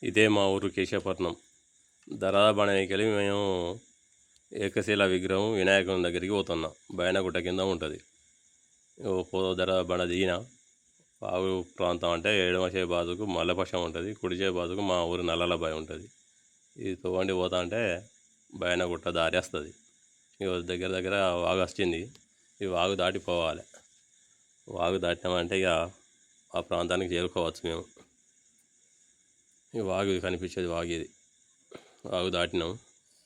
ఇదే మా ఊరు కేశవపట్నం. దరాబణకెళ్ళి మేము ఏకశిల విగ్రహం వినాయకుని దగ్గరికి పోతున్నాం. బయనగుట్ట కింద ఉంటుంది. దరాబణ దిగిన వాగు ప్రాంతం అంటే ఎడమ చేయి బాజుకు మల్లపక్షం ఉంటుంది, కుడి చేయి బాజుకు మా ఊరు నల్లలబాయి ఉంటుంది. ఇది తోవండి పోతా అంటే బయనగుట్ట దారి వస్తుంది. దగ్గర దగ్గర వాగు వచ్చింది. ఈ వాగు దాటిపోవాలి. వాగు దాటినామంటే ఇక ఆ ప్రాంతానికి చేరుకోవచ్చు మేము. ఈ వాగు కనిపించేది వాగు ఇది. వాగు దాటినాం,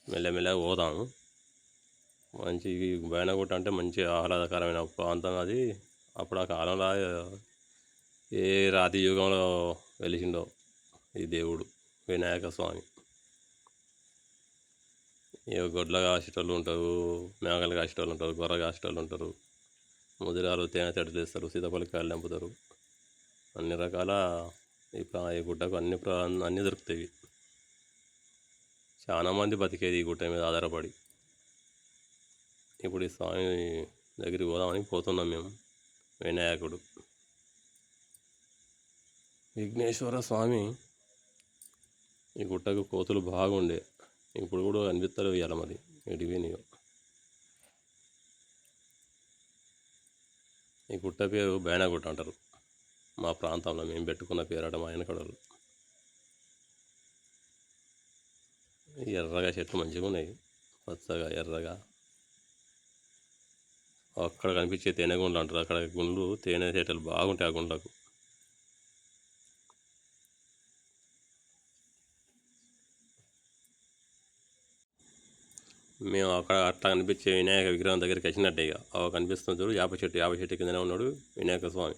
మెల్లమెల్లగా పోతాము. మంచి బయనగుట్ట అంటే మంచి ఆహ్లాదకరమైన ప్రాంతం అది. అప్పుడు ఆ కాలంలో ఏ రాతి యుగంలో వెలిసిండో ఈ దేవుడు వినాయక స్వామి. ఇక గొడ్ల కాసేటోళ్ళు ఉంటారు, మేకలు కాసేటోళ్ళు ఉంటారు, గొర్రె కాసేటోళ్ళు ఉంటారు, ముదిరాలు తేనె చెట్టు తెస్తారు, సీతాఫలకాయలు నింపుతారు. అన్ని రకాల ఈ గుట్టకు అన్నీ దొరుకుతాయి. చాలామంది బతికేది ఈ గుట్ట మీద ఆధారపడి. ఇప్పుడు ఈ స్వామి దగ్గరికి పోదామని పోతున్నాం మేము. వినాయకుడు విఘ్నేశ్వర స్వామి. ఈ గుట్టకు కోతులు బాగుండే, ఇప్పుడు కూడా కనిపిస్తారు. ఇవాళ మరి ఎడిపోయినాయో. ఈ గుట్ట పేరు బయనగుట్ట అంటారు మా ప్రాంతంలో. మేము పెట్టుకున్న పేరట మా వెనకడలు. ఎర్రగా చెట్లు మంచిగా ఉన్నాయి, పచ్చగా ఎర్రగా. అక్కడ కనిపించే తేనె గుండ్లు అంటారు. అక్కడ గుండ్లు తేనె చెట్లు బాగుంటాయి. ఆ గుండ్లకు మేము అట్లా కనిపించే వినాయక విగ్రహం దగ్గరికి వచ్చినట్టే. ఇక కనిపిస్తుంది చూడు, యాప చెట్టు కిందనే ఉన్నాడు వినాయక స్వామి.